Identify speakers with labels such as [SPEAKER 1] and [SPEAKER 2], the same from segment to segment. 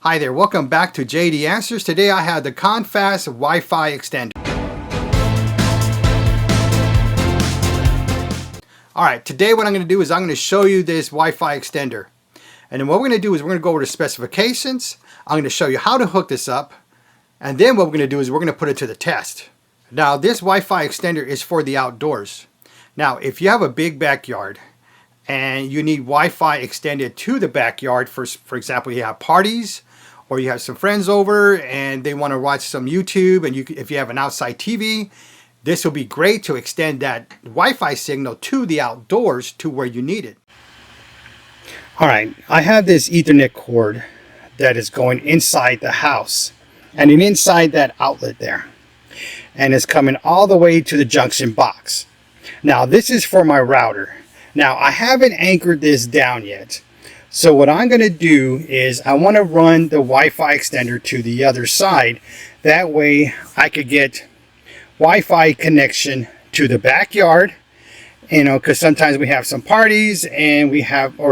[SPEAKER 1] Hi there, welcome back to JD Answers. Today I have the Comfast Wi-Fi extender. Alright, today what I'm going to do is I'm going to show you this Wi-Fi extender. And then what we're going to do is we're going to go over the specifications. I'm going to show you how to hook this up. And then what we're going to do is we're going to put it to the test. Now this Wi-Fi extender is for the outdoors. Now if you have a big backyard and you need Wi-Fi extended to the backyard, for example, you have parties, or you have some friends over and they want to watch some YouTube, and if you have an outside TV, this will be great to extend that Wi-Fi signal to the outdoors to where you need it. Alright, I have this Ethernet cord that is going inside the house and then inside that outlet there. And it's coming all the way to the junction box. Now this is for my router. Now I haven't anchored this down yet. So what I'm going to do is I want to run the Wi-Fi extender to the other side. That way I could get Wi-Fi connection to the backyard. You know, because sometimes we have some parties and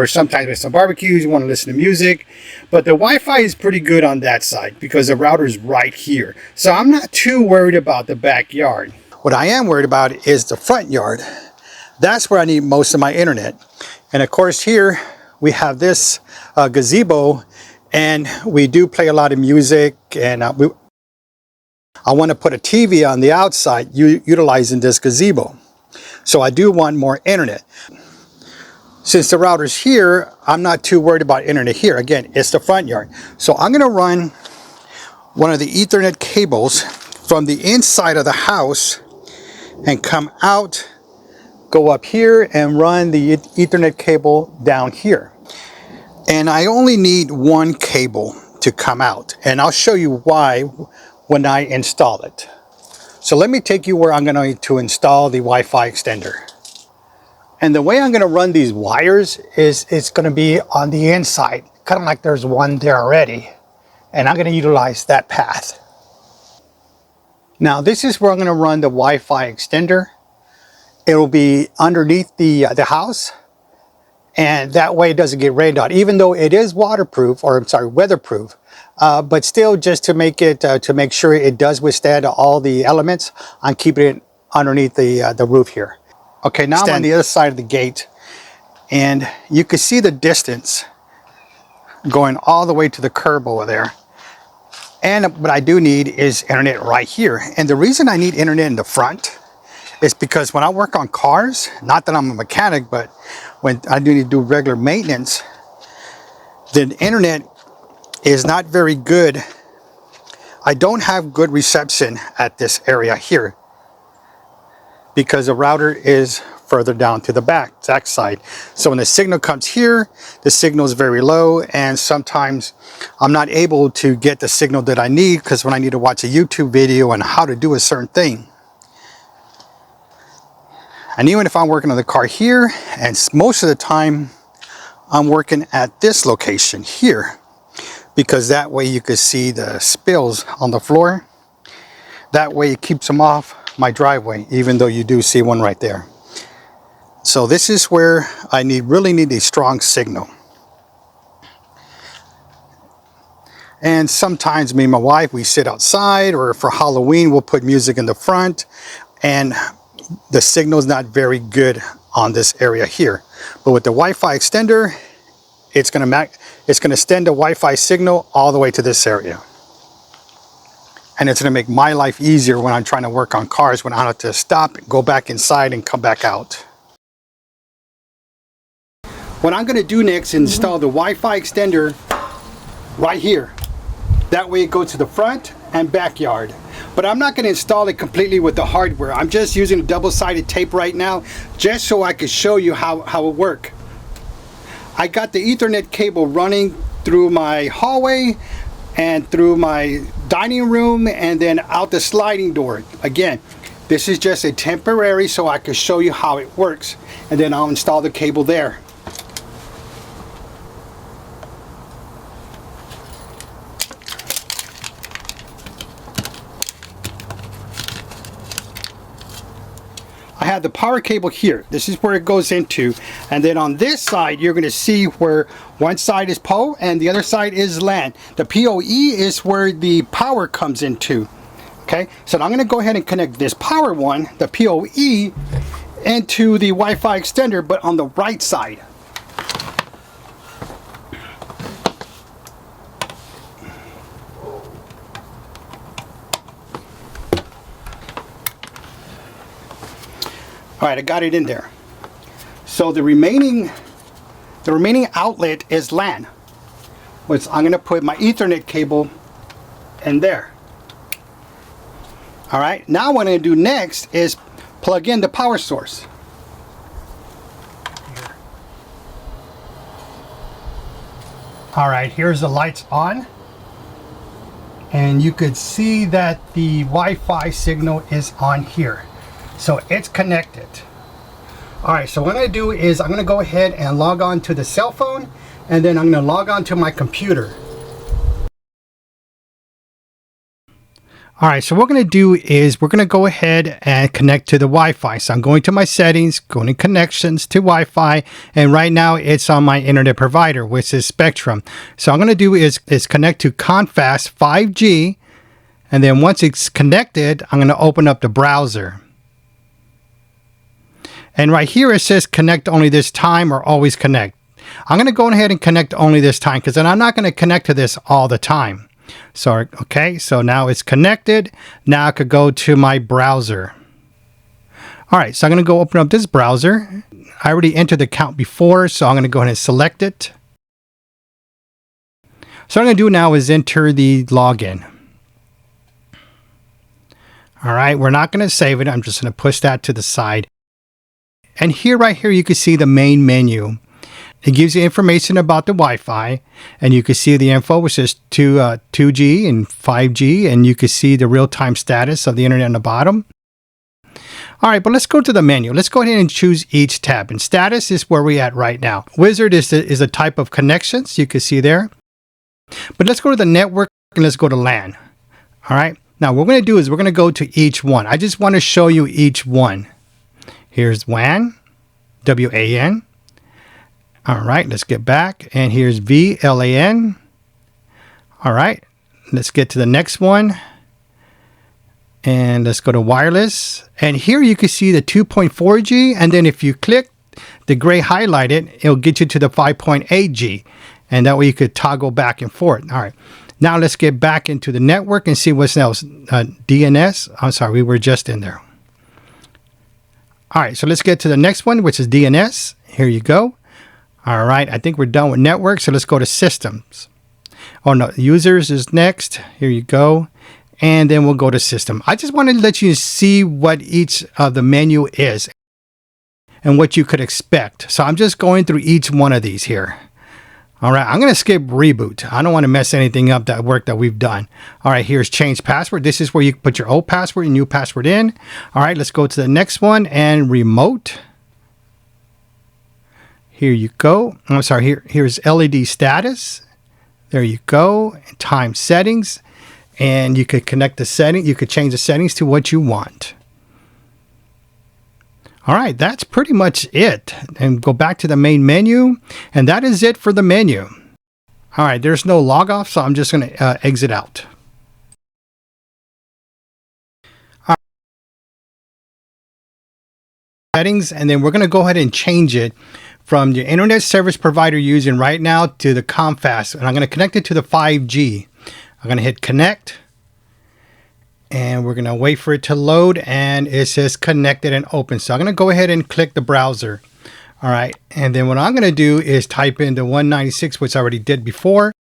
[SPEAKER 1] sometimes we have some barbecues, you want to listen to music. But the Wi-Fi is pretty good on that side because the router is right here. So I'm not too worried about the backyard. What I am worried about is the front yard. That's where I need most of my internet. And of course here we have this gazebo, and we do play a lot of music, and I want to put a TV on the outside utilizing this gazebo. So I do want more internet. Since the router's here, I'm not too worried about internet here. Again, it's the front yard. So I'm going to run one of the Ethernet cables from the inside of the house and come out, go up here and run the Ethernet cable down here. And I only need one cable to come out, and I'll show you why when I install it. So let me take you where I'm going to install the Wi-Fi extender. And the way I'm going to run these wires is it's going to be on the inside, kind of like there's one there already. And I'm going to utilize that path. Now this is where I'm going to run the Wi-Fi extender. It will be underneath the house, and that way it doesn't get rained on, even though it is waterproof, or I'm sorry, weatherproof. But still, just to make it to make sure it does withstand all the elements, I'm keeping it underneath the roof here. Okay, now I'm on the other side of the gate, and you can see the distance going all the way to the curb over there. And what I do need is internet right here. And the reason I need internet in the front is because when I work on cars, not that I'm a mechanic, but when I do need to do regular maintenance, the internet is not very good. I don't have good reception at this area here because the router is further down to the back side. So when the signal comes here, the signal is very low, and sometimes I'm not able to get the signal that I need, because when I need to watch a YouTube video on how to do a certain thing. And even if I'm working on the car here, and most of the time I'm working at this location here, because that way you can see the spills on the floor. That way it keeps them off my driveway, even though you do see one right there. So this is where I really need a strong signal. And sometimes me and my wife, we sit outside, or for Halloween we'll put music in the front, and the signal is not very good on this area here. But with the Wi-Fi extender, it's going to extend the Wi-Fi signal all the way to this area. And it's going to make my life easier when I'm trying to work on cars, when I have to stop, go back inside, and come back out. What I'm going to do next is install the Wi-Fi extender right here. That way it goes to the front and backyard. But I'm not going to install it completely with the hardware. I'm just using a double-sided tape right now, just so I can show you how it works. I got the Ethernet cable running through my hallway and through my dining room, and then out the sliding door. Again, this is just a temporary so I can show you how it works, and then I'll install the cable there. I have the power cable here. This is where it goes into. And then on this side, you're going to see where one side is PoE and the other side is LAN. The PoE is where the power comes into. Okay, so I'm going to go ahead and connect this power one, the PoE, into the Wi-Fi extender, but on the right side. All right, I got it in there. So the remaining outlet is LAN, which I'm going to put my Ethernet cable in there. All right, now what I'm going to do next is plug in the power source. All right, here's the lights on. And you could see that the Wi-Fi signal is on here. So it's connected. All right, so what I'm going to do is I'm going to go ahead and log on to the cell phone, and then I'm going to log on to my computer. All right, so what we're going to do is we're going to go ahead and connect to the Wi-Fi. So I'm going to my settings, going to connections to Wi-Fi, and right now it's on my internet provider, which is Spectrum. So I'm going to do is connect to Comfast 5G, and then once it's connected, I'm going to open up the browser. And right here it says connect only this time or always connect. I'm going to go ahead and connect only this time because then I'm not going to connect to this all the time. So, okay, so now it's connected. Now I could go to my browser. All right, so I'm going to go open up this browser. I already entered the account before, so I'm going to go ahead and select it. So what I'm going to do now is enter the login. All right, we're not going to save it. I'm just going to push that to the side. And here, right here, you can see the main menu. It gives you information about the Wi-Fi, and you can see the info, which is 2G and 5G, and you can see the real-time status of the internet on the bottom. All right, but let's go to the menu. Let's go ahead and choose each tab. And status is where we're at right now. Wizard is the type of connections you can see there. But let's go to the network and let's go to LAN. All right, now what we're going to do is we're going to go to each one. I just want to show you each one. Here's WAN, W-A-N. All right, let's get back. And here's VLAN. All right, let's get to the next one. And let's go to wireless. And here you can see the 2.4G. And then if you click the gray highlighted, it'll get you to the 5.8G. And that way you could toggle back and forth. All right, now let's get back into the network and see what's else. DNS. I'm sorry, we were just in there. All right, so let's get to the next one, which is DNS. Here you go. All right, I think we're done with network, so let's go to systems. Oh no, users is next. Here you go. And then we'll go to system. I just wanted to let you see what each of the menu is and what you could expect. So I'm just going through each one of these here. All right, I'm going to skip reboot. I don't want to mess anything up that work that we've done. All right, here's change password. This is where you put your old password and new password in. All right, let's go to the next one and remote. Here you go. I'm sorry, here's LED status. There you go. Time settings. And you could connect the setting. You could change the settings to what you want. All right, that's pretty much it. And go back to the main menu. And that is it for the menu. All right, there's no log off, so I'm just going to exit out. All right. Settings, and then we're going to go ahead and change it from the internet service provider you're using right now to the Comfast. And I'm going to connect it to the 5G. I'm going to hit connect. And we're going to wait for it to load, and it says connected and open. So I'm going to go ahead and click the browser. All right. And then what I'm going to do is type in the 196, which I already did before.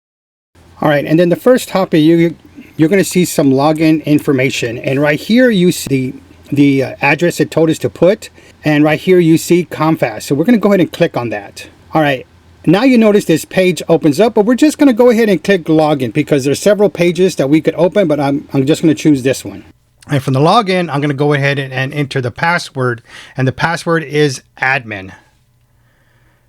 [SPEAKER 1] All right. And then the first topic, you're going to see some login information. And right here, you see the address it told us to put. And right here, you see Comfast. So we're going to go ahead and click on that. All right. Now you notice this page opens up, but we're just going to go ahead and click login because there's several pages that we could open, but I'm just going to choose this one. And from the login, I'm going to go ahead and enter the password, and the password is admin.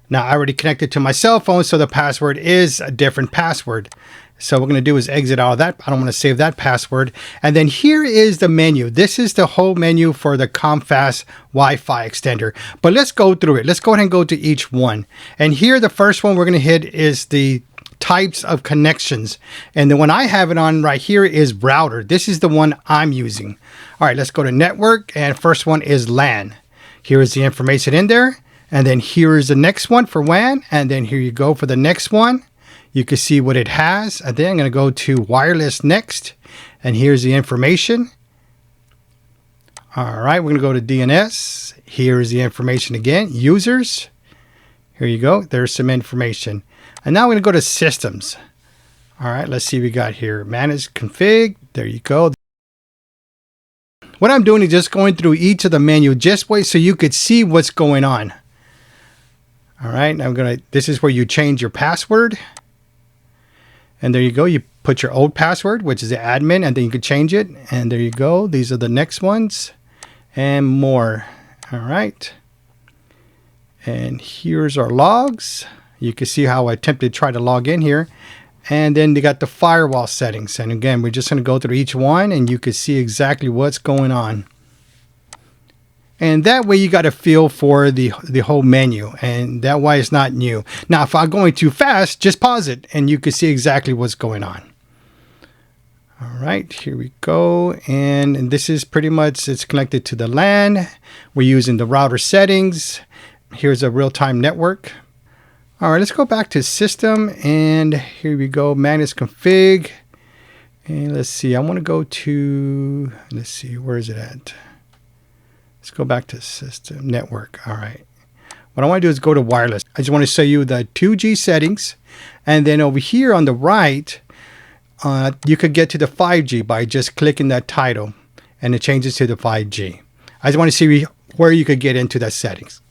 [SPEAKER 1] Now I already connected to my cell phone, so the password is a different password. So what we're going to do is exit out of that. I don't want to save that password. And then here is the menu. This is the whole menu for the Comfast Wi-Fi extender. But let's go through it. Let's go ahead and go to each one. And here, the first one we're going to hit is the types of connections. And the one I have it on right here is router. This is the one I'm using. All right, let's go to network. And first one is LAN. Here is the information in there. And then here is the next one for WAN. And then here you go for the next one. You can see what it has. And then I'm going to go to wireless next. And here's the information. All right, we're going to go to DNS. Here's the information again. Users. Here you go. There's some information. And now we're going to go to systems. All right, let's see what we got here. Manage config. There you go. What I'm doing is just going through each of the menu just wait so you could see what's going on. All right, this is where you change your password. And there you go. You put your old password, which is the admin, and then you can change it. And there you go. These are the next ones and more. All right. And here's our logs. You can see how I attempted to try to log in here. And then they got the firewall settings. And again, we're just going to go through each one and you can see exactly what's going on. And that way you got a feel for the whole menu, and that way it's not new. Now, if I'm going too fast, just pause it and you can see exactly what's going on. All right, here we go. And this is pretty much, it's connected to the LAN. We're using the router settings. Here's a real-time network. All right, let's go back to system, and here we go, manage config. And let's see, I want to go to, let's see, where is it at? Let's go back to system network. All right. What I want to do is go to wireless. I just want to show you the 2G settings. And then over here on the right, you could get to the 5G by just clicking that title and it changes to the 5G. I just want to see where you could get into that settings.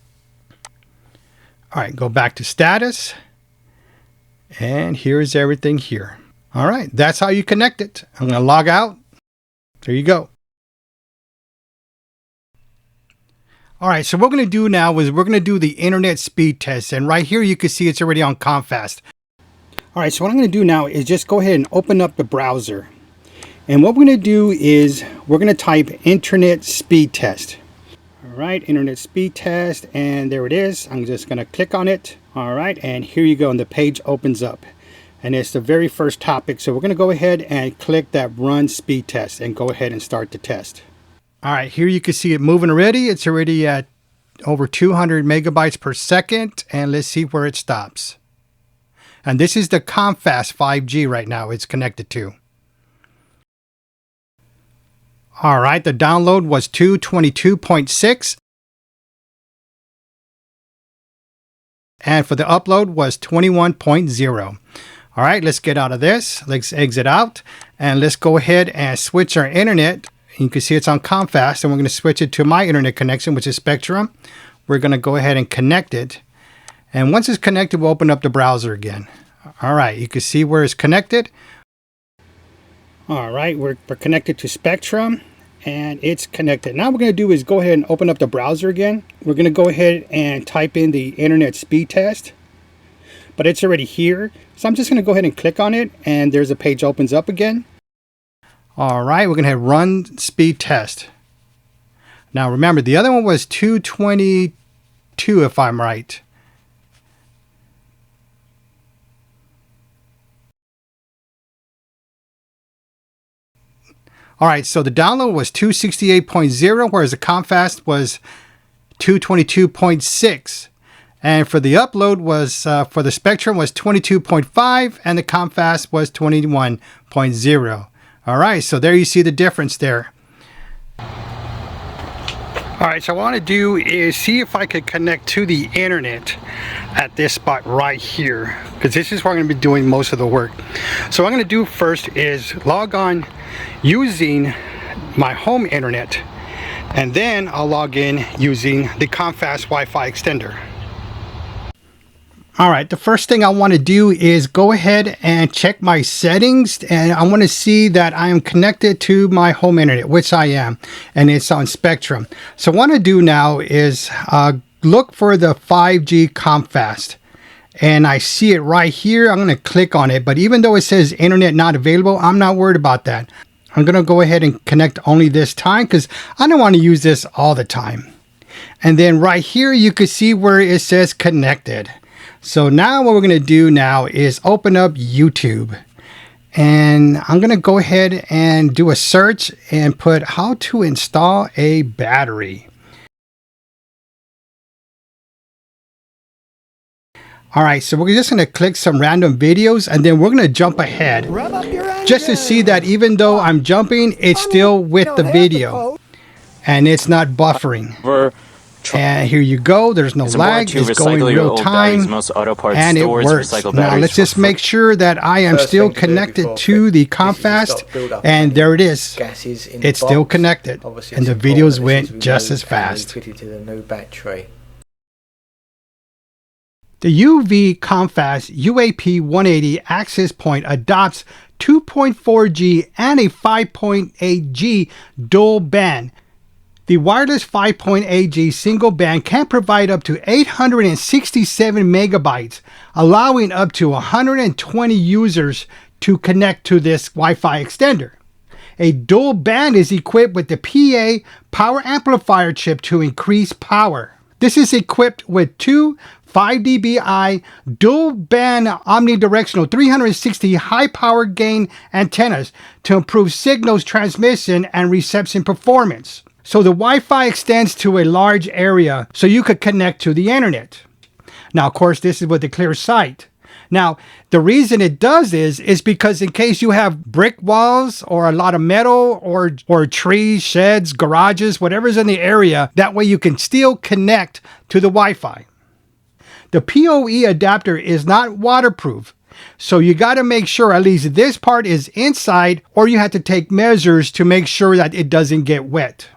[SPEAKER 1] All right, go back to status. And here's everything here. All right, that's how you connect it. I'm going to log out. There you go. All right, so what we're going to do now is we're going to do the internet speed test. And right here, you can see it's already on Comfast. All right, so what I'm going to do now is just go ahead and open up the browser. And what we're going to do is we're going to type internet speed test. All right, internet speed test, and there it is. I'm just going to click on it. All right, and here you go, and the page opens up. And it's the very first topic. So we're going to go ahead and click that run speed test and go ahead and start the test. All right, here you can see it moving already. It's already at over 200 megabytes per second. And let's see where it stops. And this is the Comfast 5G right now it's connected to. All right, the download was 222.6. And for the upload was 21.0. All right, let's get out of this. Let's exit out. And let's go ahead and switch our internet. You can see it's on Comfast, and we're going to switch it to my internet connection, which is Spectrum. We're going to go ahead and connect it. And once it's connected, we'll open up the browser again. All right, you can see where it's connected. All right, we're connected to Spectrum, and it's connected. Now what we're going to do is go ahead and open up the browser again. We're going to go ahead and type in the internet speed test. But it's already here. So I'm just going to go ahead and click on it, and there's a page opens up again. All right, we're going to hit run speed test. Now remember, the other one was 222 if I'm right. All right, so the download was 268.0, whereas the Comfast was 222.6. And for the upload was, for the Spectrum was 22.5, and the Comfast was 21.0. All right, so there you see the difference there. All right, so what I want to do is see if I could connect to the internet at this spot right here, because this is where I'm going to be doing most of the work. So what I'm going to do first is log on using my home internet, and then I'll log in using the Comfast Wi-Fi extender. All right, the first thing I want to do is go ahead and check my settings, and I want to see that I am connected to my home internet, which I am, and it's on Spectrum. So what I want to do now is look for the 5G Comfast, and I see it right here. I'm going to click on it, but even though it says internet not available, I'm not worried about that. I'm going to go ahead and connect only this time because I don't want to use this all the time. And then right here, you can see where it says connected. So now what we're going to do now is open up YouTube. And I'm going to go ahead and do a search and put how to install a battery. All right, so we're just going to click some random videos and then we're going to jump ahead just to see that even though I'm jumping, it's still with the video and it's not buffering. And here you go. There's no lag. It's going real time and it works. Now let's just make sure that I am still connected to the Comfast, and there it is. It's still connected and the videos went just as fast. The UeeVii Comfast UAP180 access point adopts 2.4G and a 5.8G dual band. The wireless 5.8G single band can provide up to 867 megabytes, allowing up to 120 users to connect to this Wi-Fi extender. A dual band is equipped with the PA power amplifier chip to increase power. This is equipped with two 5 dBi dual band omnidirectional 360 high power gain antennas to improve signals transmission and reception performance. So the Wi-Fi extends to a large area so you could connect to the internet. Now, of course, this is with a clear sight. Now, the reason it does is because in case you have brick walls or a lot of metal or trees, sheds, garages, whatever's in the area, that way you can still connect to the Wi-Fi. The PoE adapter is not waterproof, so you got to make sure at least this part is inside, or you have to take measures to make sure that it doesn't get wet.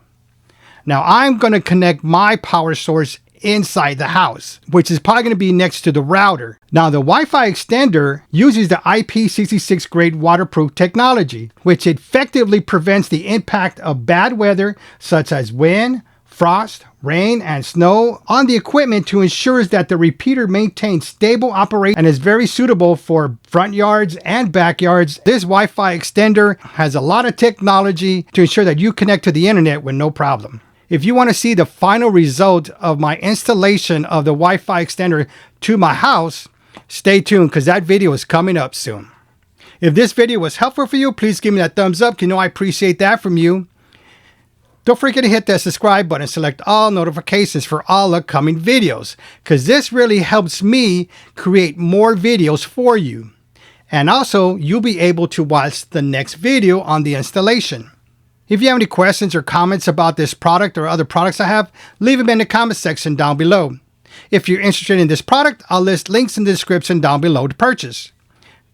[SPEAKER 1] Now I'm going to connect my power source inside the house, which is probably going to be next to the router. Now the Wi-Fi extender uses the IP66 grade waterproof technology, which effectively prevents the impact of bad weather such as wind, frost, rain, and snow on the equipment to ensure that the repeater maintains stable operation and is very suitable for front yards and backyards. This Wi-Fi extender has a lot of technology to ensure that you connect to the internet with no problem. If you want to see the final result of my installation of the Wi-Fi extender to my house, stay tuned because that video is coming up soon. If this video was helpful for you, please give me that thumbs up. You know I appreciate that from you. Don't forget to hit that subscribe button and select all notifications for all upcoming videos, because this really helps me create more videos for you. And also, you'll be able to watch the next video on the installation. If you have any questions or comments about this product or other products I have, leave them in the comment section down below. If you're interested in this product, I'll list links in the description down below to purchase.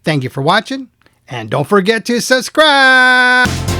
[SPEAKER 1] Thank you for watching, and don't forget to subscribe!